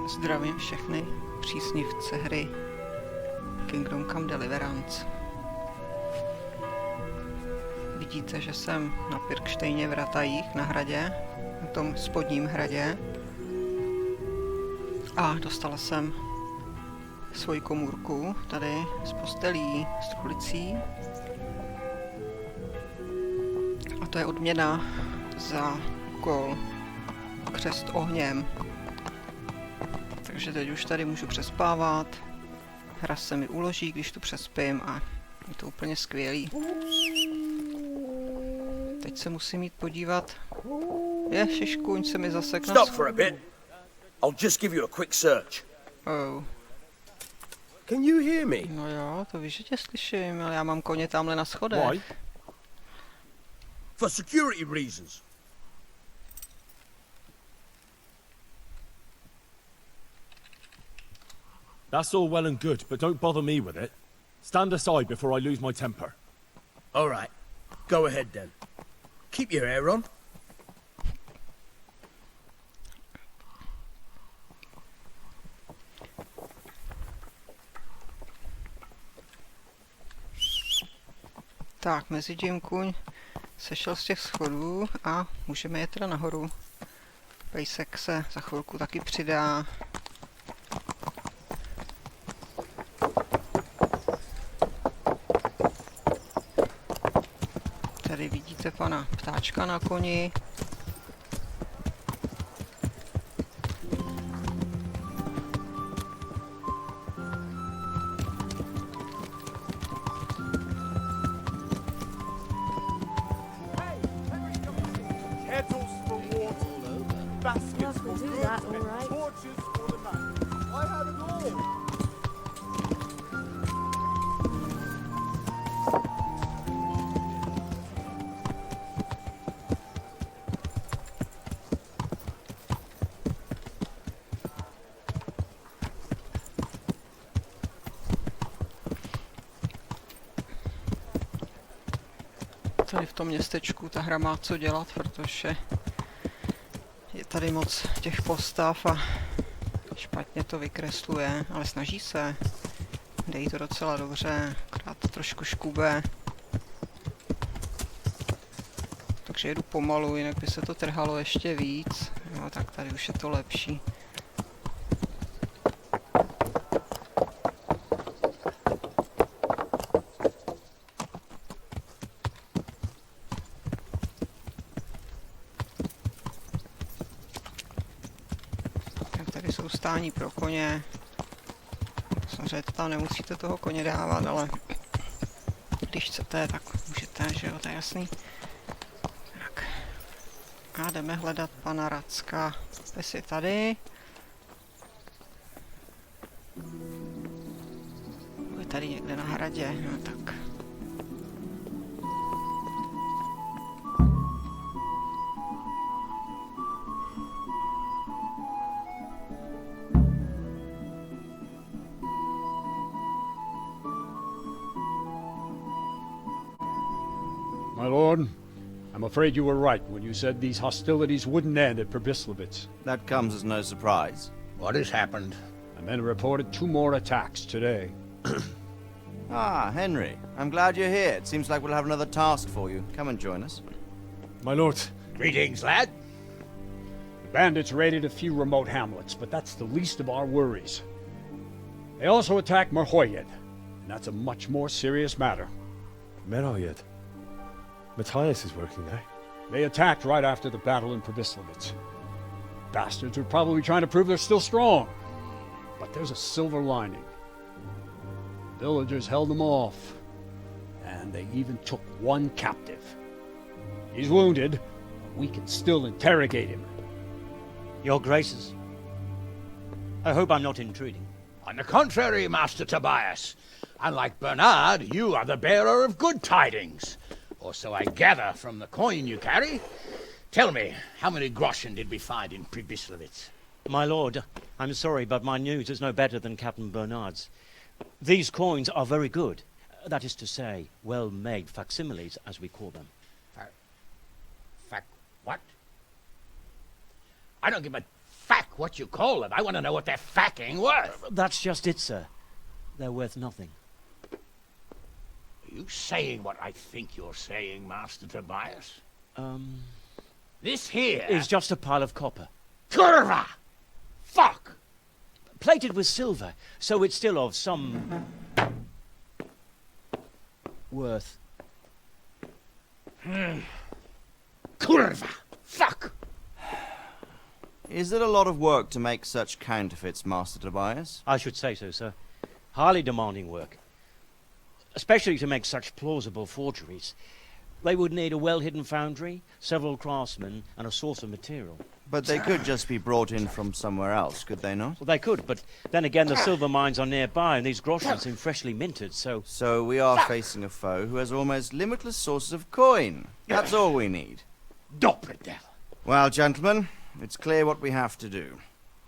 Zdravím všechny příznivce hry Kingdom Come Deliverance. Vidíte, že jsem na Pirkštejně v Ratajích na hradě, na tom spodním hradě. A dostala jsem svoji komůrku tady s postelí, s truhlicí. A to je odměna za úkol křest ohněm. Takže teď už tady můžu přespávat. Hra se mi uloží, když tu přespím a je to úplně skvělý. Teď se musím jít podívat. Ježiškuň se mi zasekne. Stop for a bit. I'll just give you a quick search. Oh. Can you hear me? No jo, to víš, že tě slyším, ale já mám koně tamhle na schodech. Why? For security reasons. That's all well and good, but don't bother me with it. Stand aside before I lose my temper. All right. Go ahead then. Keep your hair on. Tak, mezi tím kuň sešel z těch schodů a můžeme jet teda nahoru. Pejsek se za chvilku taky přidá. Tady vidíte pana ptáčka na koni. Tady v tom městečku ta hra má co dělat, protože je tady moc těch postav a špatně to vykresluje, ale snaží se. Jde jí to docela dobře, akorát to trošku škube. Takže jedu pomalu, jinak by se to trhalo ještě víc. No tak tady už je to lepší. Tady jsou stání pro koně. Samozřejmě tam nemusíte toho koně dávat, ale když chcete, tak můžete, že jo, to je jasný. Tak. A jdeme hledat pana Racka. Pes je tady. Je tady někde na hradě, no tak. My lord, I'm afraid you were right when you said these hostilities wouldn't end at Probislavitz. That comes as no surprise. What has happened? The men reported 2 more attacks today. Ah, Henry. I'm glad you're here. It seems like we'll have another task for you. Come and join us. My lord, Greetings, lad. The bandits raided a few remote hamlets, but that's the least of our worries. They also attacked Merhoyed, and that's a much more serious matter. Merhoyed. Matthias is working there. They attacked right after the battle in Probislavitz. Bastards were probably trying to prove they're still strong. But there's a silver lining. Villagers held them off, and they even took one captive. He's wounded, but we can still interrogate him. Your Graces, I hope I'm not intruding. On the contrary, Master Tobias. Unlike Bernard, you are the bearer of good tidings. Or so I gather from the coin you carry. Tell me, how many groschen did we find in Probislavitz? My lord, I'm sorry, but my news is no better than Captain Bernard's. These coins are very good. That is to say, well-made facsimiles, as we call them. What? I don't give a fuck what you call them. I want to know what they're fucking worth. That's just it, sir. They're worth nothing. Are you saying what I think you're saying, Master Tobias? This here It's just a pile of copper. Curva! Fuck! Plated with silver, so it's still of some worth. Curva! Fuck! Is it a lot of work to make such counterfeits, Master Tobias? I should say so, sir. Highly demanding work. Especially to make such plausible forgeries. They would need a well-hidden foundry, several craftsmen, and a source of material. But they could just be brought in from somewhere else, could they not? Well, they could, but then again the silver mines are nearby, and these groschen seem freshly minted, so... So we are facing a foe who has almost limitless sources of coin. That's all we need. Doppler devil. Well, gentlemen, it's clear what we have to do.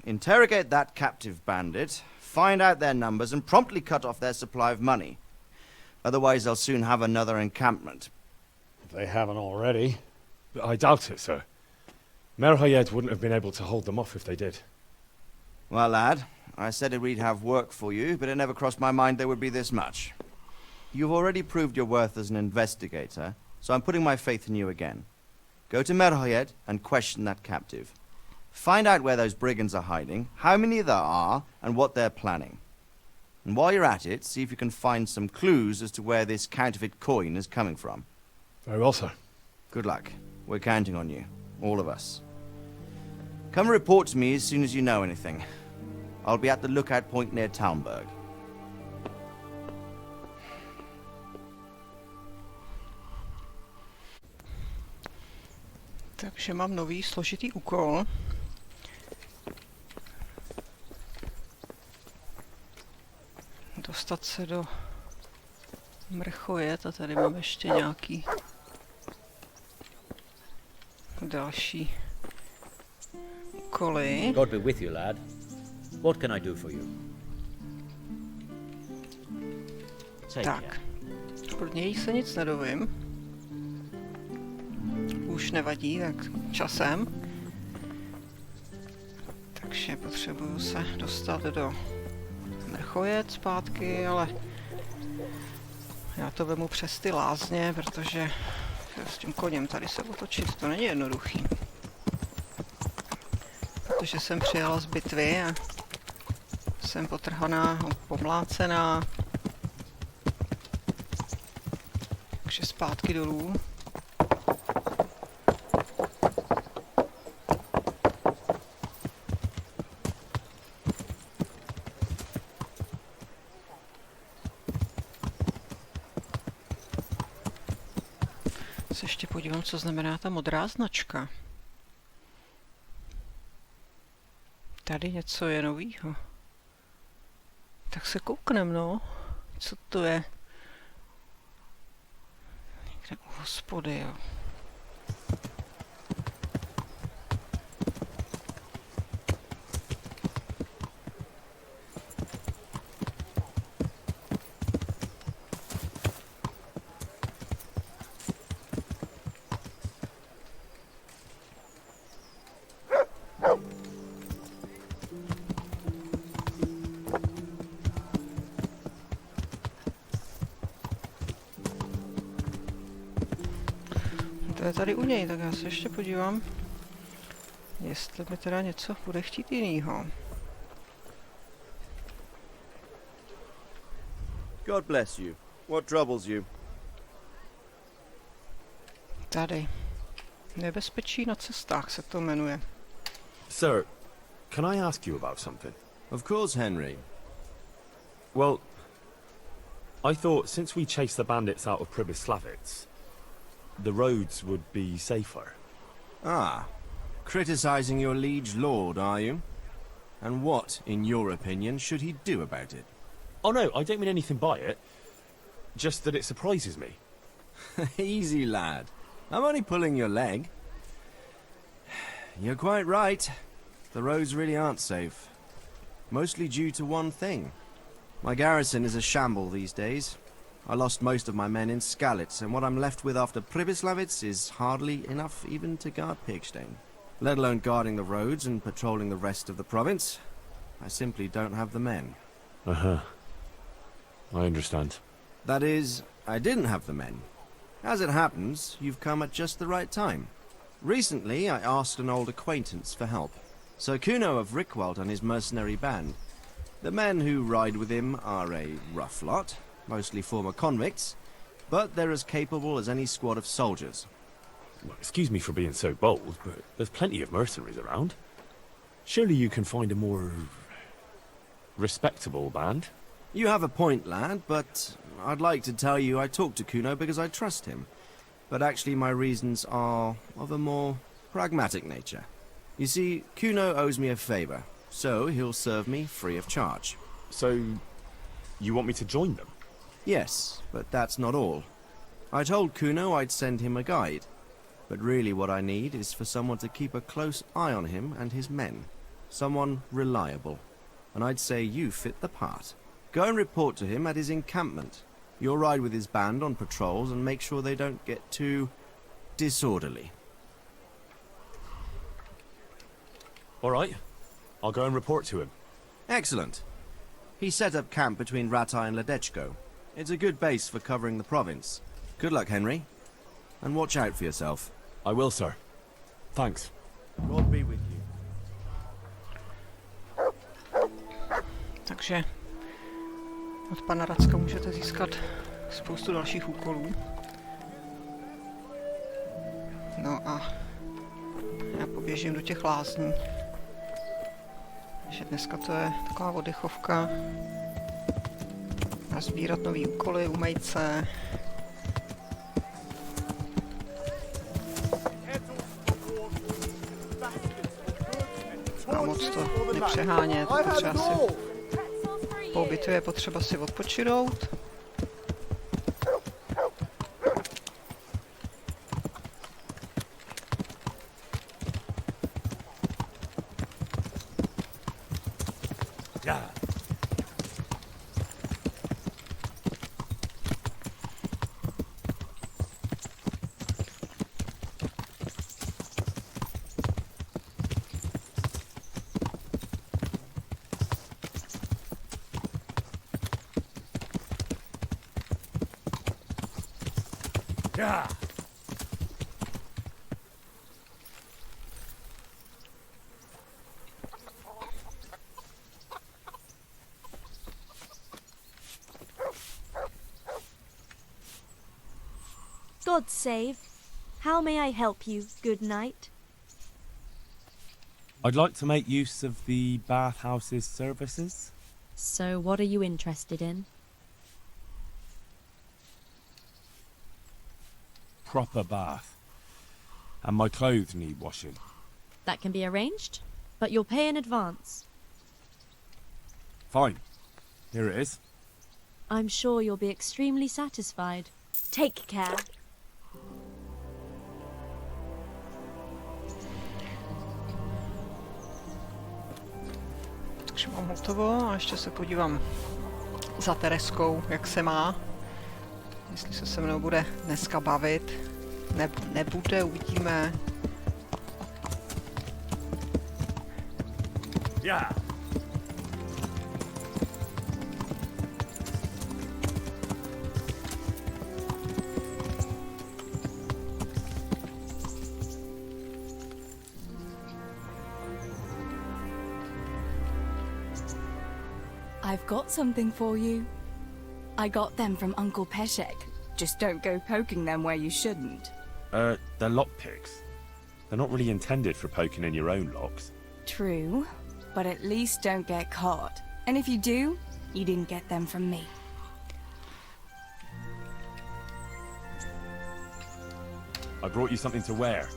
Interrogate that captive bandit, find out their numbers, and promptly cut off their supply of money. Otherwise, they'll soon have another encampment. If they haven't already. I doubt it, sir. Merhayed wouldn't have been able to hold them off if they did. Well, lad, I said we'd have work for you, but it never crossed my mind there would be this much. You've already proved your worth as an investigator, so I'm putting my faith in you again. Go to Merhayed and question that captive. Find out where those brigands are hiding, how many there are, and what they're planning. And while you're at it, see if you can find some clues as to where this counterfeit coin is coming from. Very well, sir. Good luck. We're counting on you. All of us. Come report to me as soon as you know anything. I'll be at the lookout point near Talmberg. Takže mám nový složitý úkol. Dostat se do Mrchojet a tady mám ještě nějaký další úkoly. God be with you, lad. What can I do for you? Tak, od něj se nic nedovím. Už nevadí, tak časem. Takže potřebuju se dostat do Mrchojet zpátky, ale já to vemu přes ty lázně, protože s tím koněm tady se otočit, to není jednoduchý. Protože jsem přijela z bitvy a jsem potrhaná, pomlácená. Takže zpátky dolů. Se ještě podívám, co znamená ta modrá značka. Tady něco je novýho. Tak se kouknem, no. Co to je? Někde u hospody, jo. To je tady u něj, tak já se ještě podívám, jestli mi teda něco bude chtít jinýho. God bless you. What troubles you? Tady. Nebezpečí na cestách se to jmenuje. Sir, can I ask you about something? Of course, Henry. Well, I thought since we chased the bandits out of Pribyslavitz, the roads would be safer. Ah, criticizing your liege lord, are you? And what, in your opinion, should he do about it? Oh no, I don't mean anything by it. Just that it surprises me. Easy, lad. I'm only pulling your leg. You're quite right. The roads really aren't safe. Mostly due to one thing. My garrison is a shamble these days. I lost most of my men in Skalice, and what I'm left with after Pribyslavitz is hardly enough even to guard Pirkštejn. let alone guarding the roads and patrolling the rest of the province. I simply don't have the men. Uh-huh. I understand. That is, I didn't have the men. As it happens, you've come at just the right time. Recently, I asked an old acquaintance for help. Sir Kuno of Rickwald and his mercenary band. The men who ride with him are a rough lot, mostly former convicts, but they're as capable as any squad of soldiers. Well, excuse me for being so bold, but there's plenty of mercenaries around. Surely you can find a more respectable band? You have a point, lad, but I'd like to tell you I talked to Kuno because I trust him. But actually my reasons are of a more pragmatic nature. You see, Kuno owes me a favor, so he'll serve me free of charge. So, you want me to join them? Yes, but that's not all. I told Kuno I'd send him a guide, but really what I need is for someone to keep a close eye on him and his men. Someone reliable. And I'd say you fit the part. Go and report to him at his encampment. You'll ride with his band on patrols and make sure they don't get too disorderly. All right. I'll go and report to him. Excellent. He set up camp between Rataje and Ledechko. It's a good base for covering the province. Good luck, Henry. And watch out for yourself. I will, sir. Thanks. God be with you. Takže od pana Racka můžete získat spoustu dalších úkolů. No a já poběžím do těch lázní. Takže dneska to je taková oddychovka. A sbírat nový úkoly, umejt se. A moc to nepřehánět, potřeba si po obědě je potřeba si odpočinout. God save. How may I help you, good knight? I'd like to make use of the bathhouse's services. So what are you interested in? Proper bath. And my clothes need washing. That can be arranged, but you'll pay in advance. Fine. Here it is. I'm sure you'll be extremely satisfied. Take care. Takže mám hotovo a ještě se podívám za Terezkou, jak se má. Jestli se se mnou bude dneska bavit. Nebude, uvidíme. Yeah. I've got something for you. I got them from Uncle Peshek. Just don't go poking them where you shouldn't. They're lockpicks. They're not really intended for poking in your own locks. True, but at least don't get caught. And if you do, you didn't get them from me. I brought you something to wear.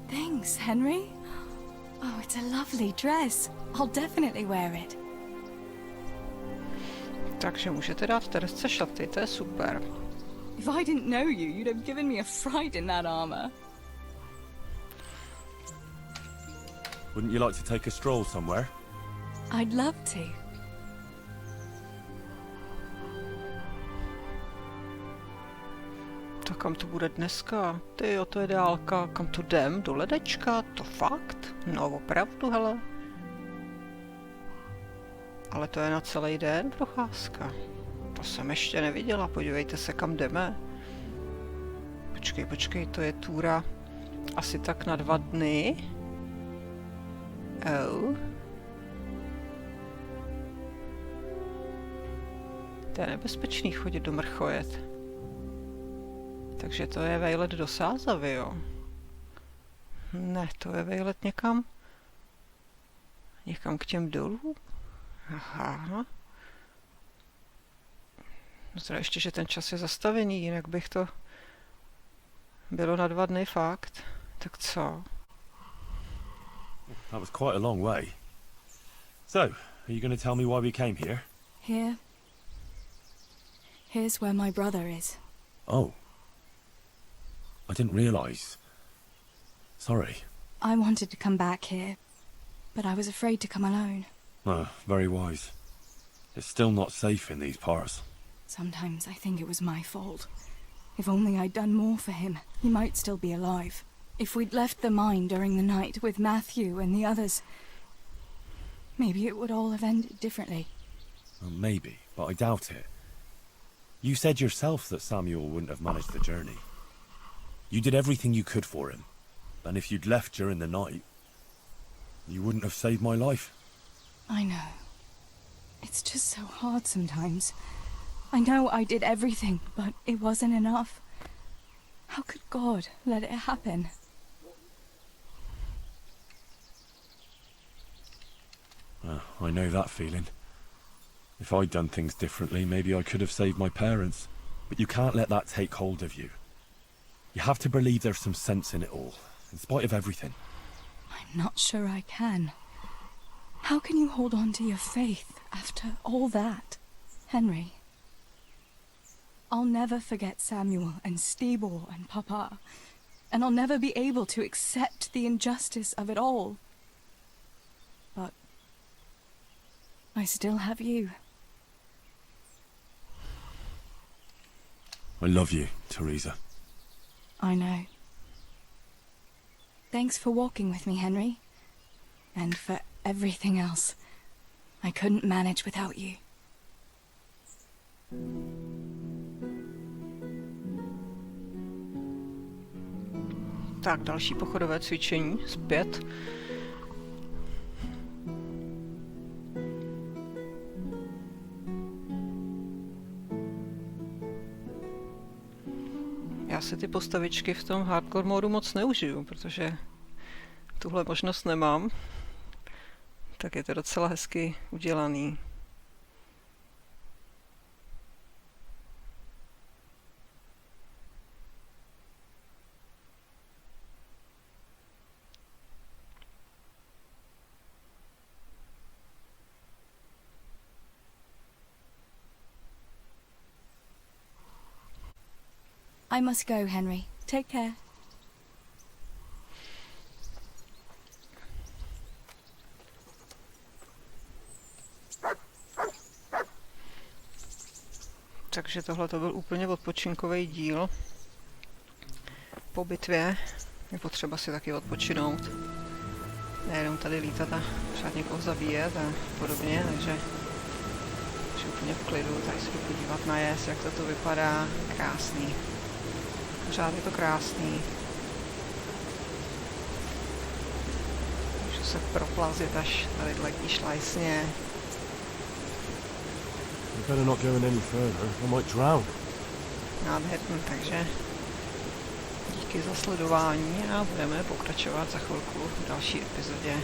Thanks, Henry. Oh, it's a lovely dress. I'll definitely wear it. Takže můžete dát Terezce šaty, to je super. If I didn't know you, you'd have given me a fright in that armor. Wouldn't you like to take a stroll somewhere? I'd love to. kam to bude dneska? Tyjo, to je dálka. Kam to jdem? Do ledečka? To fakt? No opravdu, hele. Ale to je na celý den procházka. To jsem ještě neviděla, podívejte se, kam jdeme. Počkej, to je túra asi tak na 2 dny. To je nebezpečný chodit do Mrchojet. Takže to je vejlet do Sázavy, jo? Ne, to je vejlet někam. Někam k těm dolů? Aha. No teda ještě, že ten čas je zastavený, jinak bych to bylo na 2 dny fakt. Tak co? That was quite a long way. So, are you going to tell me why we came here? Here's where my brother is. Oh. I didn't realise. Sorry. I wanted to come back here, but I was afraid to come alone. Oh, very wise. It's still not safe in these parts. Sometimes I think it was my fault. If only I'd done more for him, he might still be alive. If we'd left the mine during the night with Matthew and the others, maybe it would all have ended differently. Well, maybe, but I doubt it. You said yourself that Samuel wouldn't have managed the journey. You did everything you could for him, and if you'd left during the night, you wouldn't have saved my life. I know. It's just so hard sometimes. I know I did everything, but it wasn't enough. How could God let it happen? I know that feeling. If I'd done things differently, maybe I could have saved my parents. But you can't let that take hold of you. You have to believe there's some sense in it all, in spite of everything. I'm not sure I can. How can you hold on to your faith after all that? Henry, I'll never forget Samuel and Stibor and Papa, and I'll never be able to accept the injustice of it all. But I still have you. I love you, Teresa. I know. Thanks for walking with me, Henry. And for everything else. I couldn't manage without you. Tak, další pochodové cvičení, zpět. Já si ty postavičky v tom hardcore modu moc neužiju, protože tuhle možnost nemám. Tak je to docela hezky udělaný. I must go, Henry. Take care. Takže tohle to byl úplně odpočinkový díl. Po bitvě je potřeba si taky odpočinout. Nejenom tady lítat a pořád někoho zabíjet a podobně, takže úplně v klidu. Tady se jdu podívat na jez, jak to vypadá. Krásný. Pořád je to krásný. Můžu se proplazit až tady k šlajsně. You better not go any further. I might drown. Nádherný, takže díky za sledování a budeme pokračovat za chvilku v další epizodě.